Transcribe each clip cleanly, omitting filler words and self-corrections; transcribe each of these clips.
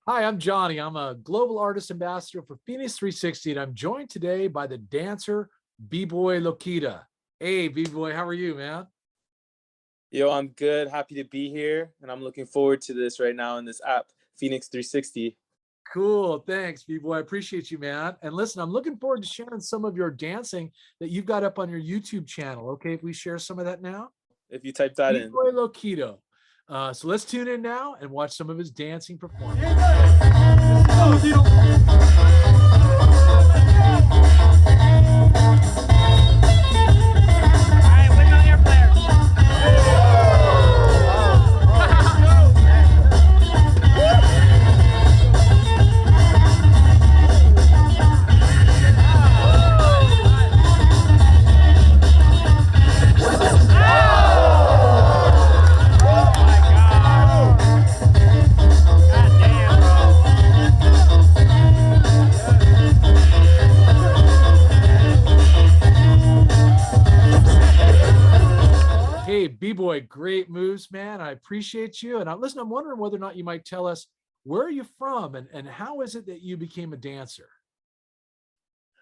Hi, I'm Johnny. I'm a global artist ambassador for FENIX360, and I'm joined today by the dancer BBoy LOKITO. Hey, BBoy, how are you, man? Yo, I'm good. Happy to be here. And I'm looking forward to this right now in this app, FENIX360. Cool. Thanks, BBoy. I appreciate you, man. And listen, I'm looking forward to sharing some of your dancing that you've got up on your YouTube channel. Okay, if we share some of that now? If you type that in. BBoy LOKITO. So let's tune in now and watch some of his dancing performance. Hey, BBoy, great moves, man. I appreciate you. And listen, I'm wondering whether or not you might tell us where are you from and how is it that you became a dancer?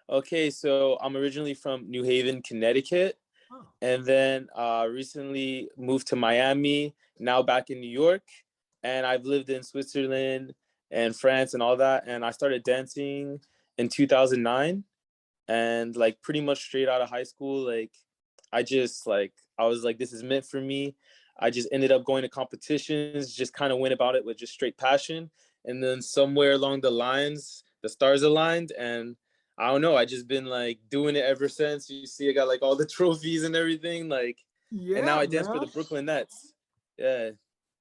Okay, so I'm originally from New Haven, Connecticut. Oh, And then recently moved to Miami, now back in New York. And I've lived in Switzerland and France and all that. And I started dancing in 2009. And like pretty much straight out of high school, like I was like, this is meant for me. I just ended up going to competitions, just kind of went about it with just straight passion. And then somewhere along the lines, the stars aligned, and I don't know, I just been like doing it ever since. You see, I got like all the trophies and everything, like, and now yeah, I dance for the man. Brooklyn Nets. Yeah.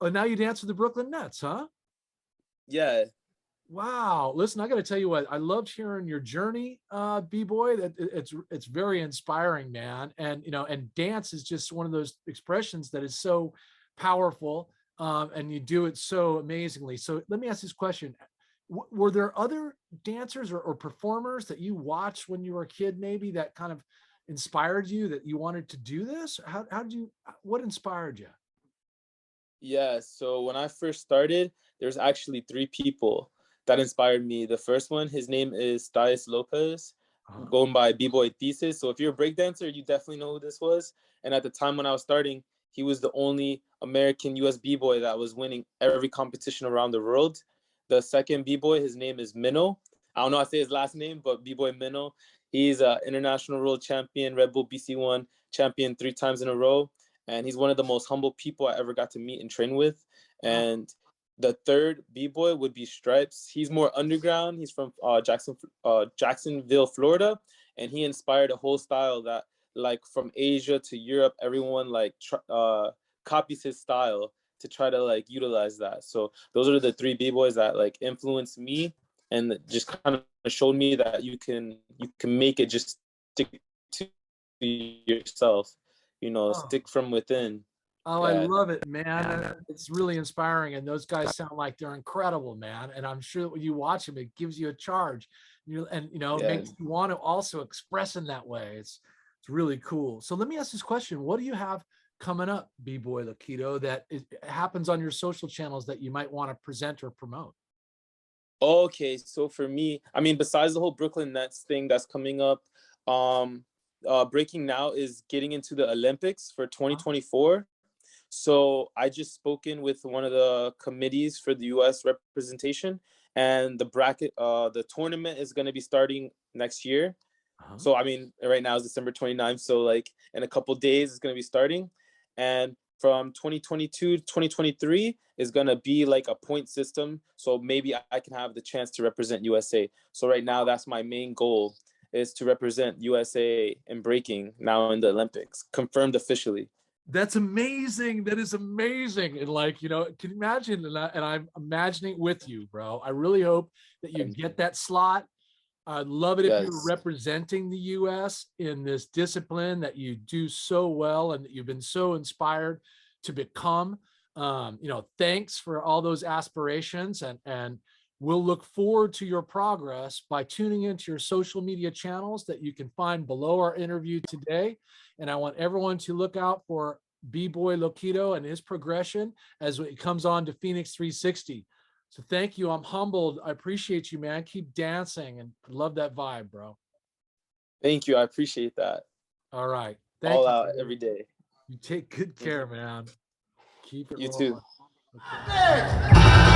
Oh, now you dance with the Brooklyn Nets, huh? Yeah. Wow. Listen, I got to tell you what, I loved hearing your journey, B-boy. It's very inspiring, man. And and dance is just one of those expressions that is so powerful, and you do it so amazingly. So let me ask this question. Were there other dancers or performers that you watched when you were a kid, maybe that kind of inspired you that you wanted to do this? How did you, what inspired you? Yeah, so when I first started, there's actually three people that inspired me. The first one, his name is Thais Lopez, Uh-huh. going by B-Boy Thesis. So if you're a breakdancer, you definitely know who this was. And at the time when I was starting, he was the only American US B-Boy that was winning every competition around the world. The second B-Boy, his name is Minnow. I don't know how to say his last name, but B-Boy Minnow. He's an international world champion, Red Bull BC1 champion 3 times in a row, and he's one of the most humble people I ever got to meet and train with. Wow. And the third B-boy would be Stripes. He's more underground. He's from Jacksonville, Florida, and he inspired a whole style that, like, from Asia to Europe, everyone like copies his style to try to like utilize that. So those are the three B-boys that like influenced me and just kind of showed me that you can make it just stick to yourself, Oh. stick from within. Oh, I Yeah. love it, man. It's really inspiring. And those guys sound like they're incredible, man. And I'm sure that when you watch them, it gives you a charge. It Yeah. makes you want to also express in that way. It's really cool. So let me ask this question. What do you have coming up, B-Boy LOKITO, that happens on your social channels that you might want to present or promote? Okay, so for me, I mean, besides the whole Brooklyn Nets thing that's coming up, um, breaking now is getting into the Olympics for Huh? 2024. So I just spoken with one of the committees for the U.S. representation, and the tournament is going to be starting next year. Uh-huh. So I mean, right now is December 29th. So like in a couple days, it's gonna be starting, and from 2022 to 2023 is gonna be like a point system. So maybe I can have the chance to represent USA. So right now, that's my main goal, is to represent USA in breaking now in the Olympics, confirmed officially. That's amazing. That is amazing. And can you imagine? And I'm imagining with you, bro. I really hope that you get that slot. I'd love it if you're Yes. representing the US in this discipline that you do so well and that you've been so inspired to become. Thanks for all those aspirations, and we'll look forward to your progress by tuning into your social media channels that you can find below our interview today. And I want everyone to look out for B-Boy LOKITO and his progression as it comes on to FENIX360. So thank you. I'm humbled. I appreciate you, man. Keep dancing and love that vibe, bro. Thank you. I appreciate that. All right. Thank All you. out Brother. every day. You take good care, man. Keep it You too. rolling. Okay.